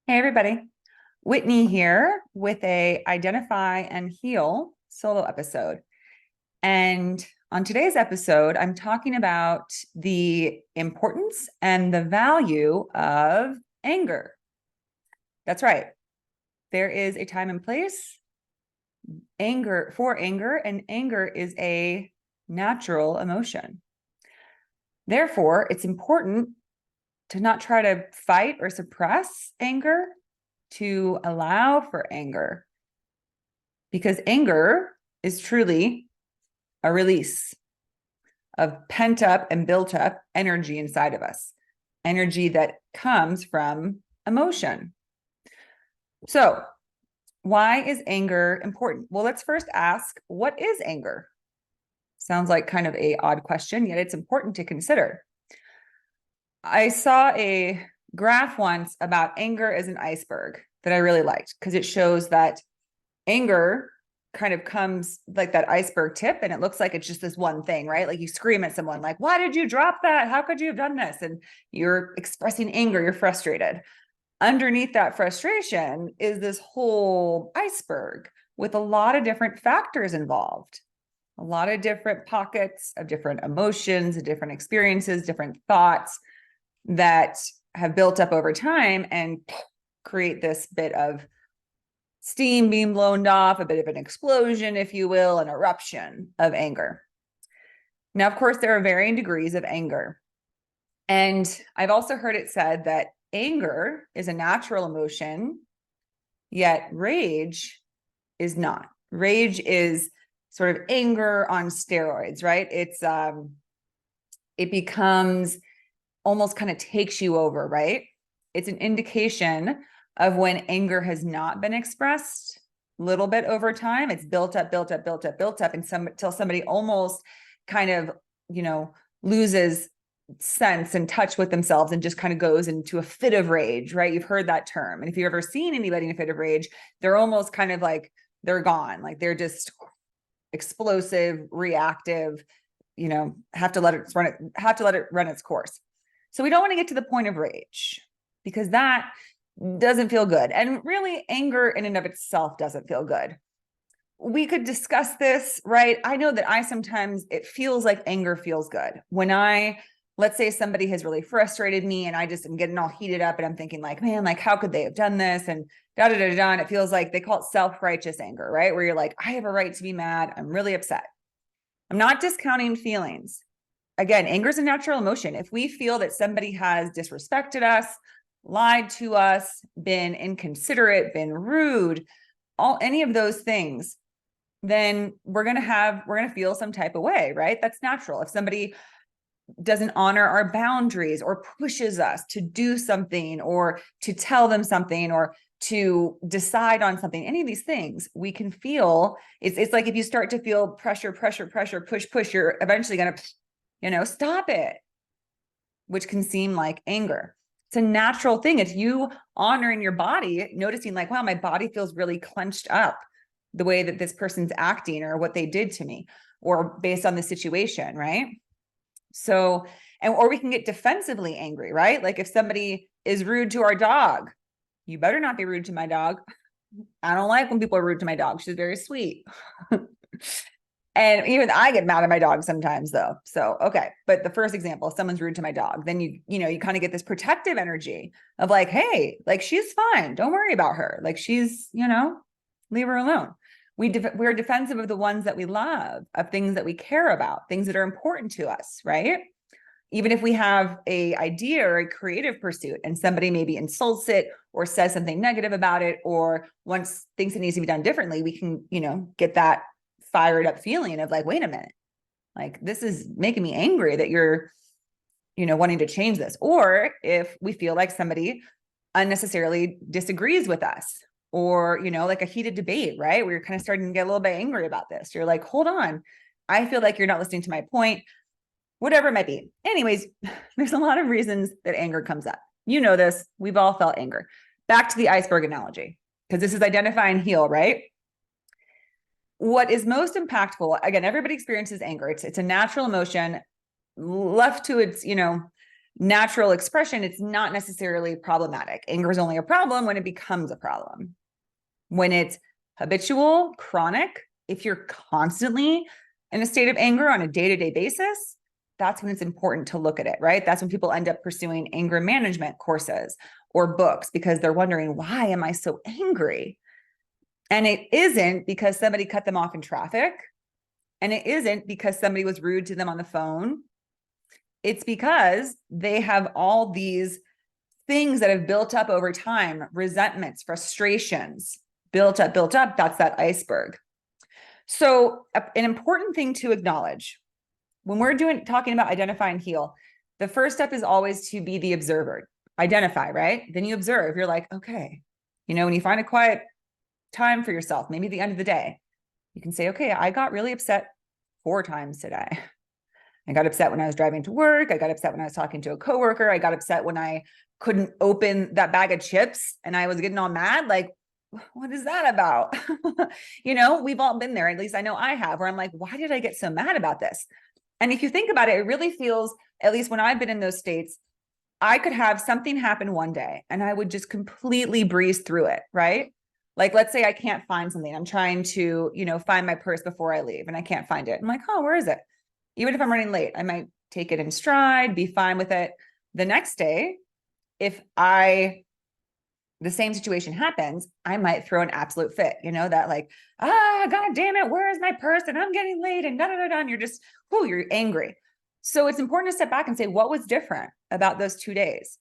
Hey everybody, Whitney here with a Identify and Heal solo episode. And on today's episode, I'm talking about the importance and the value of anger. That's right. There is a time and place for anger, and anger is a natural emotion. Therefore, it's important to not try to fight or suppress anger, to allow for anger, because anger is truly a release of pent up and built up energy inside of us, energy that comes from emotion. So, why is anger important? Well, let's first ask, what is anger? Sounds like kind of an odd question, yet it's important to consider. I saw a graph once about anger as an iceberg that I really liked, because it shows that anger kind of comes like that iceberg tip, and it looks like it's just this one thing, right? Like you scream at someone like, why did you drop that? How could you have done this? And you're expressing anger, you're frustrated. Underneath that frustration is this whole iceberg with a lot of different factors involved, a lot of different pockets of different emotions, different experiences, different thoughts that have built up over time and create this bit of steam being blown off, a bit of an explosion, if you will, an eruption of anger. Now, of course, there are varying degrees of anger. And I've also heard it said that anger is a natural emotion, yet rage is not. Rage is sort of anger on steroids, right? It becomes almost kind of takes you over, right? It's an indication of when anger has not been expressed a little bit over time. It's built up, until somebody almost kind of, loses sense and touch with themselves and just kind of goes into a fit of rage, right? You've heard that term. And if you've ever seen anybody in a fit of rage, they're almost kind of like, they're gone. Like they're just explosive, reactive, have to let it run its course. So we don't want to get to the point of rage, because that doesn't feel good. And really, anger in and of itself doesn't feel good. We could discuss this, right? I know that sometimes it feels like anger feels good. When let's say somebody has really frustrated me and I just am getting all heated up and I'm thinking like, man, like how could they have done this? And da-da-da-da. And it feels like they call it self-righteous anger, right? Where you're like, I have a right to be mad. I'm really upset. I'm not discounting feelings. Again, anger is a natural emotion. If we feel that somebody has disrespected us, lied to us, been inconsiderate, been rude, any of those things, then we're going to feel some type of way, right? That's natural. If somebody doesn't honor our boundaries or pushes us to do something or to tell them something or to decide on something, any of these things, we can feel it's like if you start to feel pressure, push, you're eventually going to, stop it, which can seem like anger. It's a natural thing. It's you honoring your body, noticing like, wow, my body feels really clenched up the way that this person's acting or what they did to me or based on the situation, right? So, or we can get defensively angry, right? Like if somebody is rude to our dog, you better not be rude to my dog. I don't like when people are rude to my dog. She's very sweet. And even I get mad at my dog sometimes though. So, okay. But the first example, if someone's rude to my dog, then you kind of get this protective energy of like, hey, like she's fine. Don't worry about her. Like she's, leave her alone. We're defensive of the ones that we love, of things that we care about, things that are important to us, right? Even if we have a idea or a creative pursuit and somebody maybe insults it or says something negative about it, or once thinks it needs to be done differently, we can, get that fired up feeling of like, wait a minute, like this is making me angry that you're, wanting to change this. Or if we feel like somebody unnecessarily disagrees with us, or, like a heated debate, right? Where you're kind of starting to get a little bit angry about this. You're like, hold on, I feel like you're not listening to my point, whatever it might be. Anyways, there's a lot of reasons that anger comes up. You know this, we've all felt anger. Back to the iceberg analogy, because this is identify and heal, right? What is most impactful, again, everybody experiences anger. It's a natural emotion. Left to its, natural expression, it's not necessarily problematic. Anger is only a problem when it becomes a problem. When it's habitual, chronic, if you're constantly in a state of anger on a day-to-day basis, that's when it's important to look at it, right? That's when people end up pursuing anger management courses or books because they're wondering, why am I so angry? And it isn't because somebody cut them off in traffic. And it isn't because somebody was rude to them on the phone. It's because they have all these things that have built up over time, resentments, frustrations, built up. That's that iceberg. So an important thing to acknowledge when we're talking about identify and heal, the first step is always to be the observer. Identify, right? Then you observe. You're like, okay, when you find a quiet time for yourself, maybe the end of the day, you can say, okay, I got really upset 4 times today. I got upset when I was driving to work. I got upset when I was talking to a coworker. I got upset when I couldn't open that bag of chips and I was getting all mad. Like, what is that about? We've all been there. At least I know I have, where I'm like, why did I get so mad about this? And if you think about it, it really feels, at least when I've been in those states, I could have something happen one day and I would just completely breeze through it, right? Like, let's say I can't find something. I'm trying to, find my purse before I leave and I can't find it. I'm like, oh, where is it? Even if I'm running late, I might take it in stride, be fine with it. The next day, if the same situation happens, I might throw an absolute fit, that like, God damn it, where is my purse? And I'm getting late and and you're just, you're angry. So it's important to step back and say, what was different about those 2 days?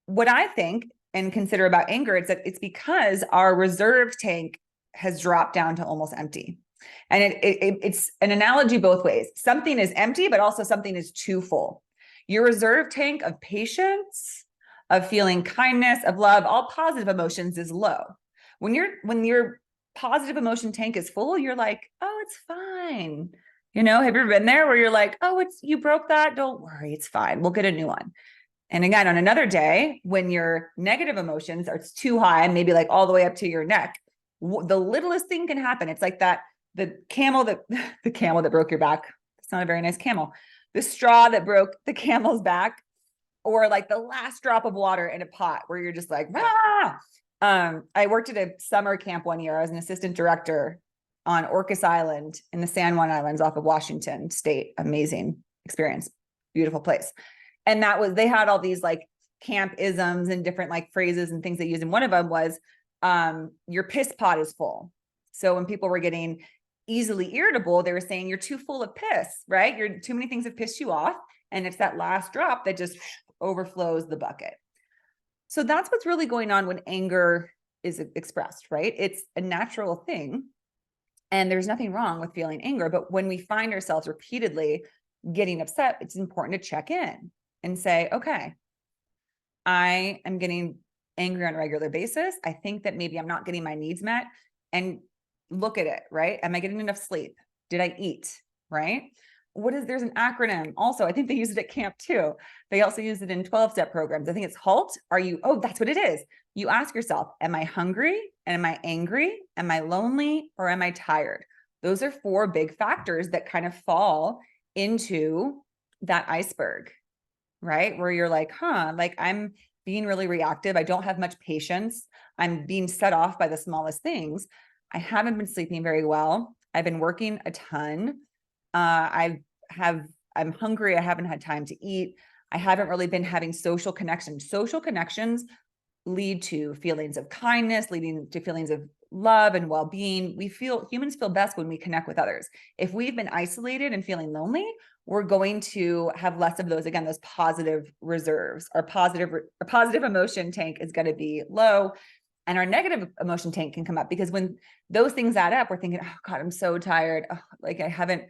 What I think and consider about anger, it's because our reserve tank has dropped down to almost empty. And it's an analogy both ways. Something is empty, but also something is too full. Your reserve tank of patience, of feeling kindness, of love, all positive emotions is low. When your positive emotion tank is full, you're like, oh, it's fine. Have you ever been there where you're like, oh, you broke that? Don't worry, it's fine. We'll get a new one. And again, on another day, when your negative emotions are too high, maybe like all the way up to your neck, the littlest thing can happen. It's like the camel that broke your back. It's not a very nice camel. The straw that broke the camel's back, or like the last drop of water in a pot where you're just like, ah. I worked at a summer camp one year. I was an assistant director on Orcas Island in the San Juan Islands off of Washington State. Amazing experience, beautiful place. And they had all these like camp isms and different like phrases and things they used. And one of them was, your piss pot is full. So when people were getting easily irritable, they were saying you're too full of piss, right? Too many things have pissed you off. And it's that last drop that just overflows the bucket. So that's what's really going on when anger is expressed, right? It's a natural thing. And there's nothing wrong with feeling anger. But when we find ourselves repeatedly getting upset, it's important to check in and say, okay, I am getting angry on a regular basis. I think that maybe I'm not getting my needs met, and look at it, right? Am I getting enough sleep? Did I eat, right? There's an acronym also. I think they use it at camp too. They also use it in 12-step programs. I think it's HALT. That's what it is. You ask yourself, am I hungry? And am I angry? Am I lonely? Or am I tired? Those are 4 big factors that kind of fall into that iceberg, right? Where you're like, like I'm being really reactive. I don't have much patience. I'm being set off by the smallest things. I haven't been sleeping very well. I've been working a ton. I'm hungry. I haven't had time to eat. I haven't really been having social connections. Social connections lead to feelings of kindness, leading to feelings of love and well-being. Humans feel best when we connect with others. If we've been isolated and feeling lonely, we're going to have less of those, again, those positive reserves. Our positive emotion tank is going to be low, and our negative emotion tank can come up, because when those things add up, we're thinking, oh God, I'm so tired. Oh, like I haven't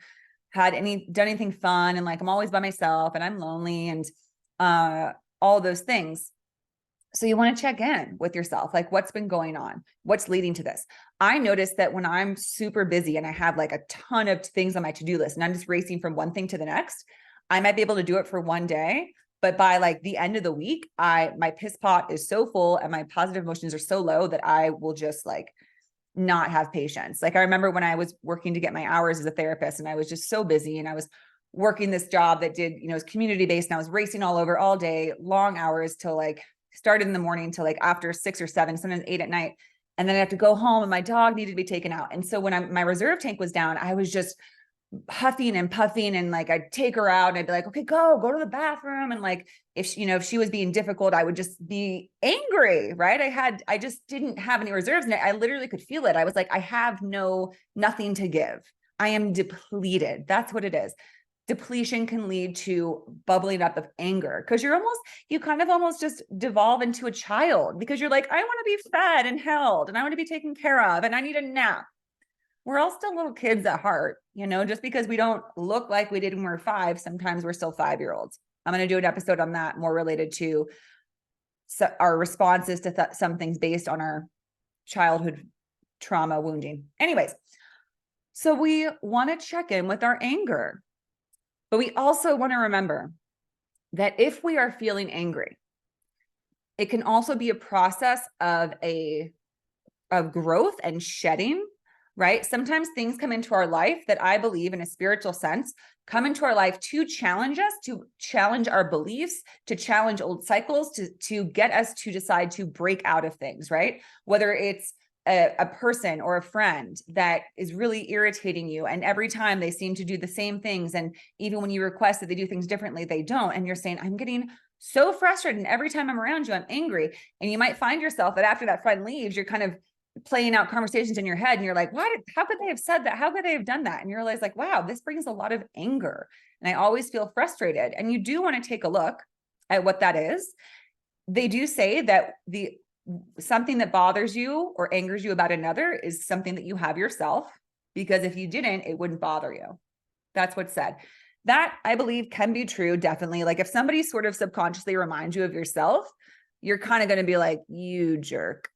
done anything fun. And like, I'm always by myself and I'm lonely and all those things. So you want to check in with yourself, like what's been going on, what's leading to this. I noticed that when I'm super busy and I have like a ton of things on my to-do list and I'm just racing from one thing to the next, I might be able to do it for one day, but by like the end of the week, my piss pot is so full and my positive emotions are so low that I will just like not have patience. Like I remember when I was working to get my hours as a therapist and I was just so busy and I was working this job that did, you know, was community based, and I was racing all over all day, long hours till like started in the morning till like after 6 or 7, sometimes 8 at night. And then I have to go home and my dog needed to be taken out. And so when my reserve tank was down, I was just huffing and puffing, and like I'd take her out and I'd be like, okay, go to the bathroom. And like, if she, you know, if she was being difficult, I would just be angry, right? I just didn't have any reserves, and I literally could feel it. I was like, I have nothing to give. I am depleted. That's what it is. Depletion can lead to bubbling up of anger, because you kind of almost just devolve into a child, because you're like, I want to be fed and held, and I want to be taken care of, and I need a nap. We're all still little kids at heart, you know, just because we don't look like we did when we were 5, sometimes we're still 5-year-olds. I'm going to do an episode on that, more related to our responses to some things based on our childhood trauma wounding. Anyways, so we want to check in with our anger, but we also want to remember that if we are feeling angry, it can also be a process of growth and shedding, right? Sometimes things come into our life that I believe, in a spiritual sense, come into our life to challenge us, to challenge our beliefs, to challenge old cycles, to get us to decide to break out of things, right? Whether it's a person or a friend that is really irritating you, and every time they seem to do the same things, and even when you request that they do things differently, they don't, and you're saying, I'm getting so frustrated, and every time I'm around you, I'm angry. And you might find yourself that after that friend leaves, you're kind of playing out conversations in your head, and you're like, how could they have said that? How could they have done that? And you realize, like, wow, this brings a lot of anger, and I always feel frustrated. And you do want to take a look at what that is. They do say that something that bothers you or angers you about another is something that you have yourself, because if you didn't, it wouldn't bother you. That's what's said. That, I believe, can be true, definitely. Like if somebody sort of subconsciously reminds you of yourself, you're kind of going to be like, you jerk,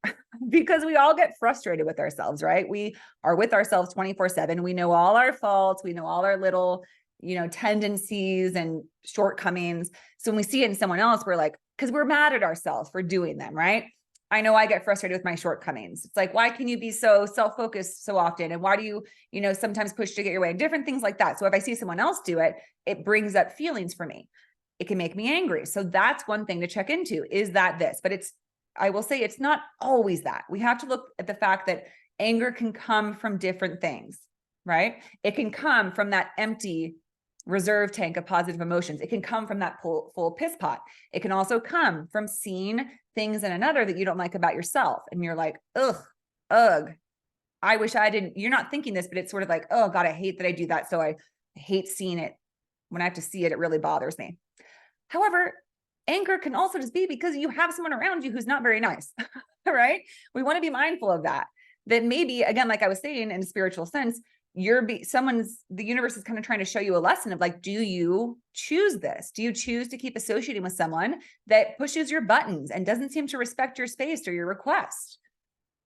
because we all get frustrated with ourselves, right? We are with ourselves 24/7. We know all our faults. We know all our little, you know, tendencies and shortcomings. So when we see it in someone else, we're like, because we're mad at ourselves for doing them, right? I know I get frustrated with my shortcomings. It's like, why can you be so self-focused so often? And why do you, you know, sometimes push to get your way, and different things like that. So if I see someone else do it, it brings up feelings for me. It can make me angry. So that's one thing to check into. Is that this? But I will say it's not always that. We have to look at the fact that anger can come from different things, right? It can come from that empty reserve tank of positive emotions. It can come from that full piss pot. It can also come from seeing things in another that you don't like about yourself. And you're like, ugh, I wish I didn't. You're not thinking this, but it's sort of like, oh God, I hate that I do that. So I hate seeing it. When I have to see it, it really bothers me. However, anger can also just be because you have someone around you who's not very nice, right? We want to be mindful of that. That maybe, again, like I was saying, in a spiritual sense, the universe is kind of trying to show you a lesson of like, do you choose this? Do you choose to keep associating with someone that pushes your buttons and doesn't seem to respect your space or your request?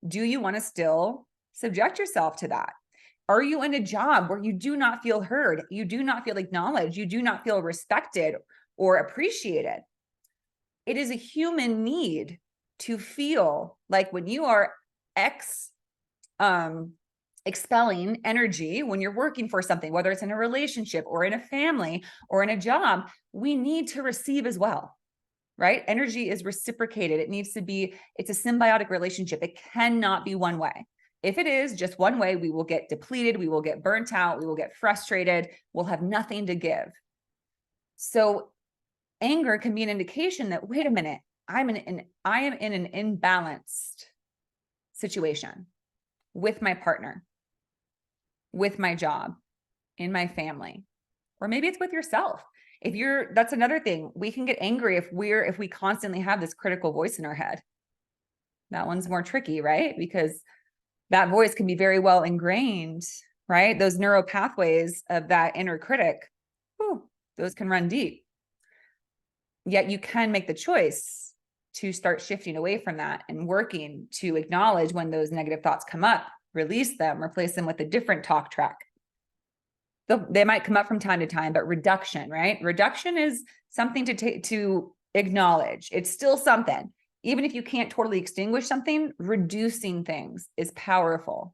Do you want to still subject yourself to that? Are you in a job where you do not feel heard? You do not feel acknowledged? You do not feel respected or appreciated? It is a human need to feel like when you are expelling energy, when you're working for something, whether it's in a relationship or in a family or in a job, we need to receive as well, right? Energy is reciprocated. It's a symbiotic relationship. It cannot be one way. If it is just one way, we will get depleted, we will get burnt out, we will get frustrated, we'll have nothing to give. So anger can be an indication that, wait a minute, I am in an imbalanced situation with my partner, with my job, in my family, or maybe it's with yourself. That's another thing. We can get angry if we constantly have this critical voice in our head. That one's more tricky, right? Because that voice can be very well ingrained, right? Those neural pathways of that inner critic, those can run deep. Yet you can make the choice to start shifting away from that and working to acknowledge when those negative thoughts come up, release them, replace them with a different talk track. They might come up from time to time, but reduction, right? Reduction is something to acknowledge. It's still something. Even if you can't totally extinguish something, reducing things is powerful.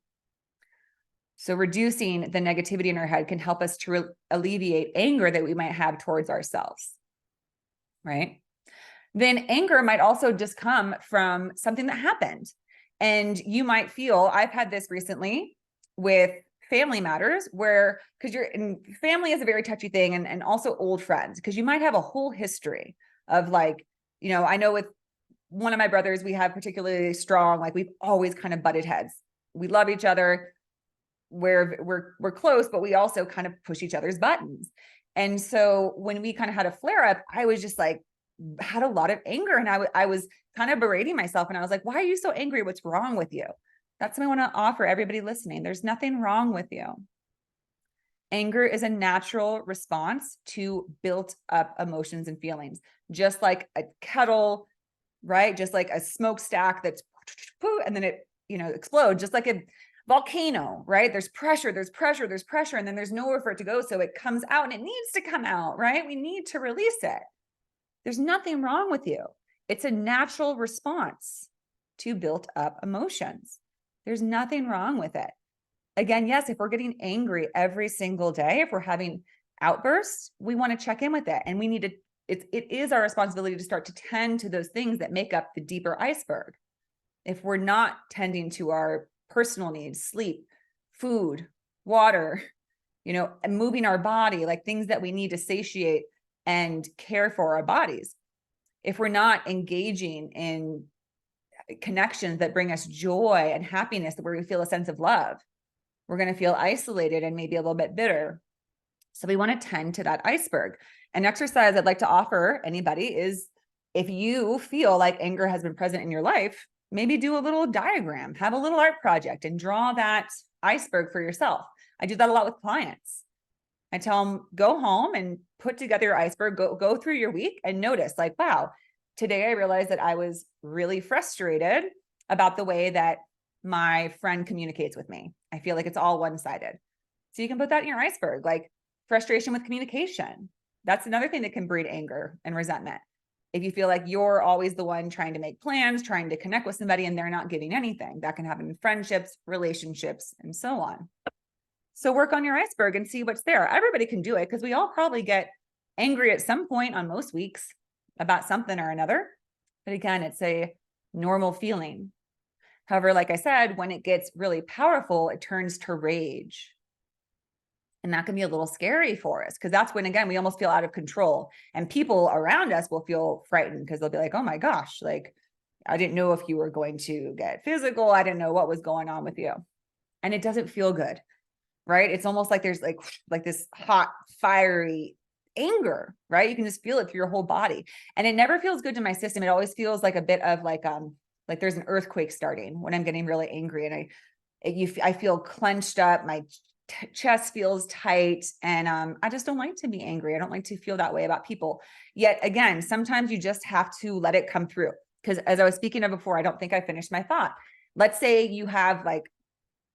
So reducing the negativity in our head can help us to alleviate anger that we might have towards ourselves, right? Then anger might also just come from something that happened. And you might feel, I've had this recently with family matters where, because family is a very touchy thing, and also old friends, because you might have a whole history of like, I know with one of my brothers, we have particularly strong, like we've always kind of butted heads. We love each other. We're close, but we also kind of push each other's buttons. And so when we kind of had a flare up, I was just like, had a lot of anger, and I was kind of berating myself, and I was like, why are you so angry? What's wrong with you? That's what I want to offer everybody listening. There's nothing wrong with you. Anger is a natural response to built up emotions and feelings, just like a kettle, right? Just like a smokestack that's and then it, explodes, just like a volcano, right? There's pressure, and then there's nowhere for it to go. So it comes out and it needs to come out, right? We need to release it. There's nothing wrong with you. It's a natural response to built up emotions. There's nothing wrong with it. Again, yes, if we're getting angry every single day, if we're having outbursts, we want to check in with it. And we need to, it is our responsibility to start to tend to those things that make up the deeper iceberg. If we're not tending to our personal needs, sleep, food, water, and moving our body, like things that we need to satiate and care for our bodies. If we're not engaging in connections that bring us joy and happiness, where we feel a sense of love, we're going to feel isolated and maybe a little bit bitter. So we want to tend to that iceberg. An exercise I'd like to offer anybody is, if you feel like anger has been present in your life, maybe do a little diagram, have a little art project, and draw that iceberg for yourself. I do that a lot with clients. I tell them, go home and put together your iceberg, go through your week and notice, like, wow, today I realized that I was really frustrated about the way that my friend communicates with me. I feel like it's all one-sided. So you can put that in your iceberg, like frustration with communication. That's another thing that can breed anger and resentment. If you feel like you're always the one trying to make plans, trying to connect with somebody, and they're not giving anything, that can happen in friendships, relationships, and so on. So work on your iceberg and see what's there. Everybody can do it, because we all probably get angry at some point on most weeks about something or another. But again, it's a normal feeling. However, like I said, when it gets really powerful, it turns to rage. And that can be a little scary for us, because that's when, again, we almost feel out of control, and people around us will feel frightened, because they'll be like, oh my gosh, like, I didn't know if you were going to get physical. I didn't know what was going on with you. And it doesn't feel good, right? It's almost like there's like this hot, fiery anger, right? You can just feel it through your whole body. And it never feels good to my system. It always feels like a bit of like there's an earthquake starting when I'm getting really angry, and I feel clenched up. My chest feels tight, and I just don't like to be angry. I don't like to feel that way about people. Yet again, sometimes you just have to let it come through, because as I was speaking of before, I don't think I finished my thought. Let's say you have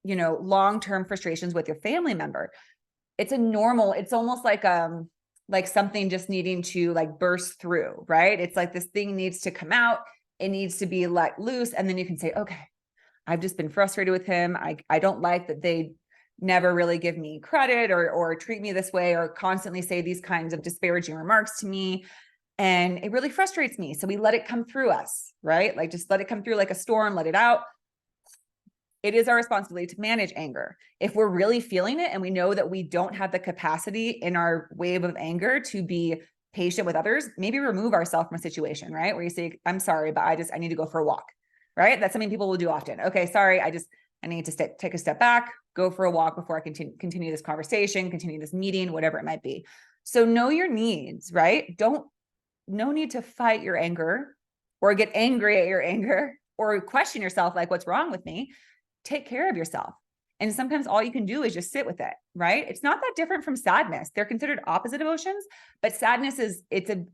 long-term frustrations with your family member. It's almost like something just needing to like burst through, right? It's like this thing needs to come out. It needs to be let loose. And then you can say, okay, I've just been frustrated with him. I don't like that they never really give me credit or treat me this way, or constantly say these kinds of disparaging remarks to me. And it really frustrates me. So we let it come through us, right? Like, just let it come through like a storm, let it out. It is our responsibility to manage anger. If we're really feeling it and we know that we don't have the capacity in our wave of anger to be patient with others, maybe remove ourselves from a situation, right? Where you say, I'm sorry, but I need to go for a walk, right? That's something people will do often. Okay, sorry, I need to take a step back, go for a walk before I continue this conversation, continue this meeting, whatever it might be. So know your needs, right? No need to fight your anger or get angry at your anger or question yourself, like, what's wrong with me? Take care of yourself. And sometimes all you can do is just sit with it, right? It's not that different from sadness. They're considered opposite emotions, but sadness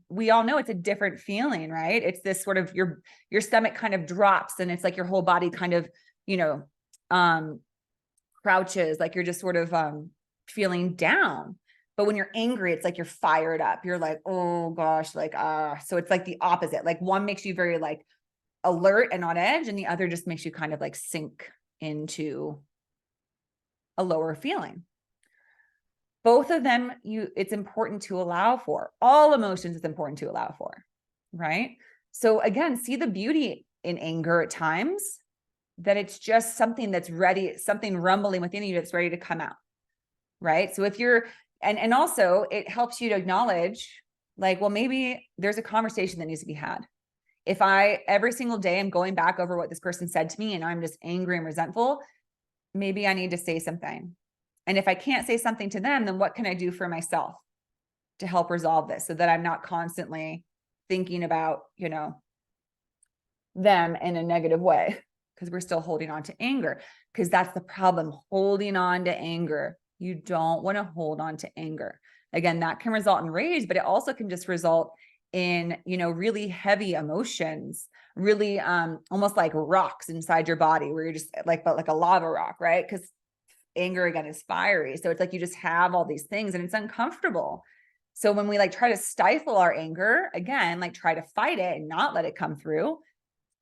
we all know it's a different feeling, right? It's this sort of your stomach kind of drops, and it's like your whole body kind of, crouches, like you're just sort of feeling down. But when you're angry, it's like you're fired up. You're like, oh gosh, like, so it's like the opposite. Like, one makes you very like alert and on edge, and the other just makes you kind of like sink into a lower feeling. Both of them, it's important to allow for. All emotions is important to allow for, right? So again, see the beauty in anger at times, that it's just something that's ready, something rumbling within you that's ready to come out, right? So if you're, and also it helps you to acknowledge, like, well, maybe there's a conversation that needs to be had. If I every single day am going back over what this person said to me and I'm just angry and resentful, maybe I need to say something. And if I can't say something to them, then what can I do for myself to help resolve this so that I'm not constantly thinking about, them in a negative way, because we're still holding on to anger, because that's the problem, holding on to anger. You don't want to hold on to anger. Again, that can result in rage, but it also can just result in, really heavy emotions, really almost like rocks inside your body, where you're just like a lava rock, right? Because anger, again, is fiery. So it's like you just have all these things and it's uncomfortable. So when we like try to stifle our anger, again, like try to fight it and not let it come through,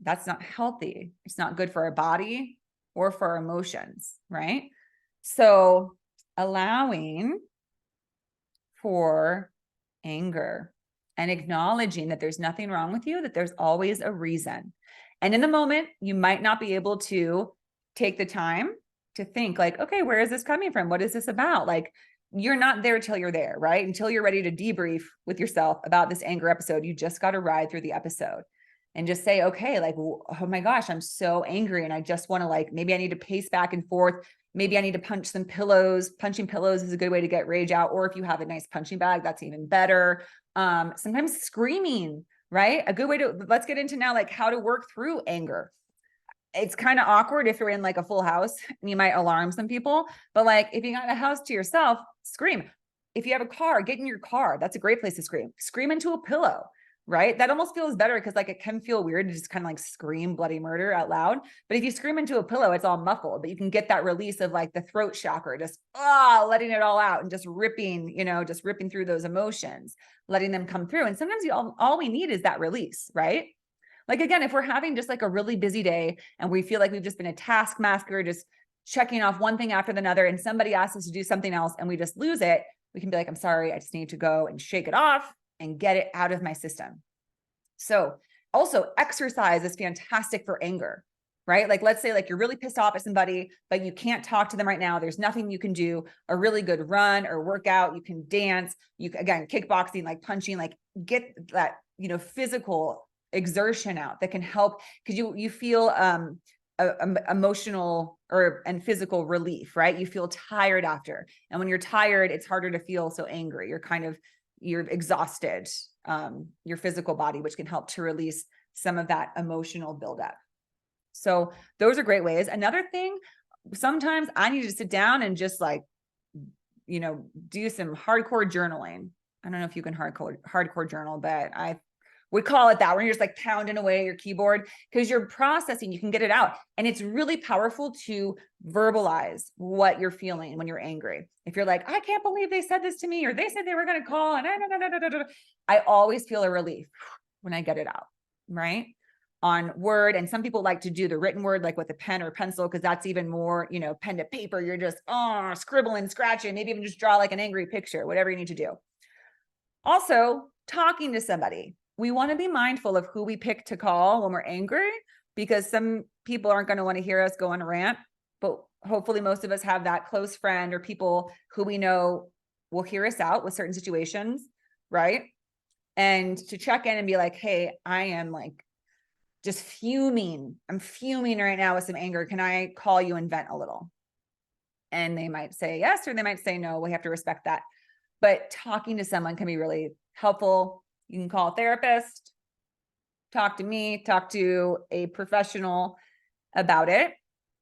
that's not healthy. It's not good for our body or for our emotions, right? So allowing for anger and acknowledging that there's nothing wrong with you, that there's always a reason. And in the moment, you might not be able to take the time to think like, okay, where is this coming from? What is this about? Like, you're not there till you're there, right? Until you're ready to debrief with yourself about this anger episode. You just got to ride through the episode and just say, okay, like, oh my gosh, I'm so angry. And I just want to, like, maybe I need to pace back and forth. Maybe I need to punch some pillows. Punching pillows is a good way to get rage out. Or if you have a nice punching bag, that's even better. Sometimes screaming, right? A good way to, let's get into now, like, how to work through anger. It's kind of awkward if you're in like a full house and you might alarm some people, but like, if you got a house to yourself, scream. If you have a car, get in your car. That's a great place to scream. Scream into a pillow, right? That almost feels better, because like it can feel weird to just kind of like scream bloody murder out loud. But if you scream into a pillow, it's all muffled, but you can get that release of like the throat chakra, just letting it all out and just ripping, just ripping through those emotions, letting them come through. And sometimes all we need is that release, right? Like, again, if we're having just like a really busy day and we feel like we've just been a taskmaster, just checking off one thing after another, and somebody asks us to do something else and we just lose it, we can be like, I'm sorry, I just need to go and shake it off and get it out of my system. So also, exercise is fantastic for anger, right? Like, let's say like you're really pissed off at somebody, but you can't talk to them right now. There's nothing you can do. A really good run or workout, you can dance, again, kickboxing, like punching, like get that, physical exertion out that can help, because you feel emotional and physical relief, right? You feel tired after, and when you're tired, it's harder to feel so angry. You're exhausted, your physical body, which can help to release some of that emotional buildup. So those are great ways. Another thing, sometimes I need to sit down and just like, do some hardcore journaling. I don't know if you can hardcore journal, but I would call it that, when you're just like pounding away at your keyboard, because you're processing, you can get it out. And it's really powerful to verbalize what you're feeling when you're angry. If you're like, I can't believe they said this to me, or they said they were going to call, and I always feel a relief when I get it out, right? On word. And some people like to do the written word, like with a pen or pencil, because that's even more, pen to paper. You're just scribbling, scratching, maybe even just draw like an angry picture, whatever you need to do. Also, talking to somebody. We want to be mindful of who we pick to call when we're angry, because some people aren't going to want to hear us go on a rant, but hopefully most of us have that close friend or people who we know will hear us out with certain situations, right? And to check in and be like, hey, I am like just fuming. I'm fuming right now with some anger. Can I call you and vent a little? And they might say yes, or they might say no. We have to respect that. But talking to someone can be really helpful. You can call a therapist, talk to me, talk to a professional about it.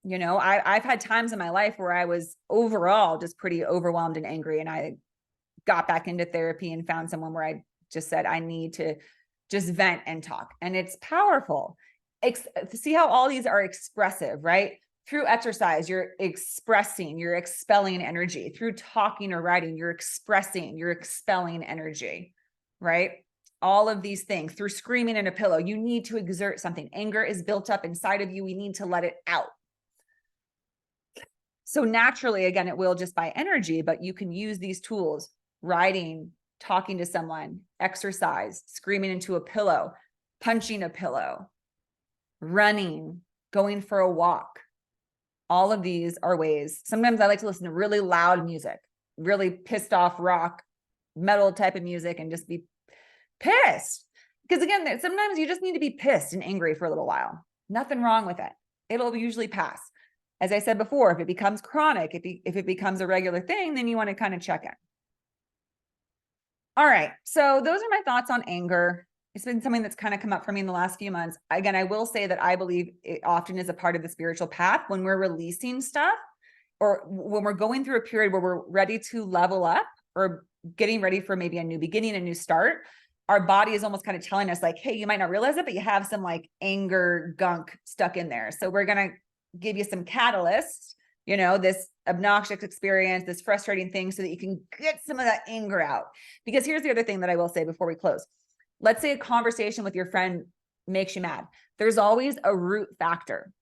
I've had times in my life where I was overall just pretty overwhelmed and angry, and I got back into therapy and found someone where I just said, I need to just vent and talk. And it's powerful. See how all these are expressive, right? Through exercise, you're expressing, you're expelling energy. Through talking or writing, you're expressing, you're expelling energy, right? All of these things. Through screaming in a pillow, you need to exert something. Anger is built up inside of you. We need to let it out. So naturally, again, it will just by energy, but you can use these tools: writing, talking to someone, exercise, screaming into a pillow, punching a pillow, running, going for a walk. All of these are ways. Sometimes I like to listen to really loud music, really pissed off rock, metal type of music, and just be pissed. Because again, sometimes you just need to be pissed and angry for a little while. Nothing wrong with it. It'll usually pass. As I said before, if it becomes chronic, if it becomes a regular thing, then you want to kind of check in. All right. So those are my thoughts on anger. It's been something that's kind of come up for me in the last few months. Again, I will say that I believe it often is a part of the spiritual path when we're releasing stuff, or when we're going through a period where we're ready to level up or getting ready for maybe a new beginning, a new start. Our body is almost kind of telling us like, hey, you might not realize it, but you have some like anger gunk stuck in there. So we're going to give you some catalysts, this obnoxious experience, this frustrating thing, so that you can get some of that anger out. Because here's the other thing that I will say before we close. Let's say a conversation with your friend makes you mad. There's always a root factor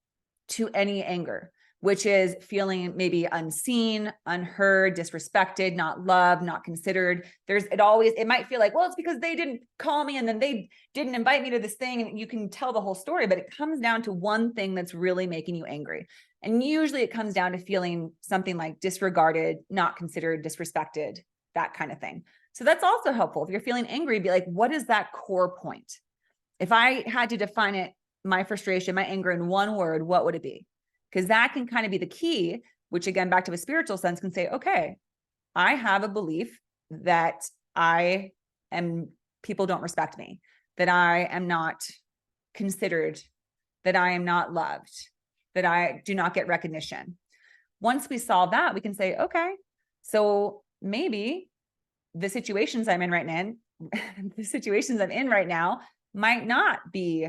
to any anger, which is feeling maybe unseen, unheard, disrespected, not loved, not considered. It might feel like, well, it's because they didn't call me and then they didn't invite me to this thing. And you can tell the whole story, but it comes down to one thing that's really making you angry. And usually it comes down to feeling something like disregarded, not considered, disrespected, that kind of thing. So that's also helpful. If you're feeling angry, be like, what is that core point? If I had to define it, my frustration, my anger in one word, what would it be? Because that can kind of be the key, which again, back to a spiritual sense, can say, okay, I have a belief that people don't respect me, that I am not considered, that I am not loved, that I do not get recognition. Once we solve that, we can say, okay, so maybe the situations I'm in right now might not be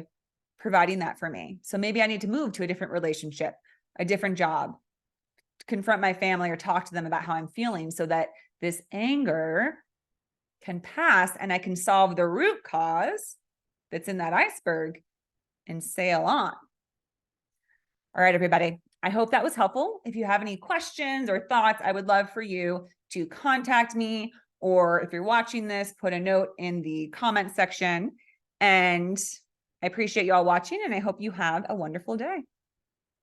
providing that for me. So maybe I need to move to a different relationship, a different job, confront my family or talk to them about how I'm feeling, so that this anger can pass and I can solve the root cause that's in that iceberg and sail on. All right, everybody. I hope that was helpful. If you have any questions or thoughts, I would love for you to contact me, or if you're watching this, put a note in the comment section. And I appreciate you all watching, and I hope you have a wonderful day.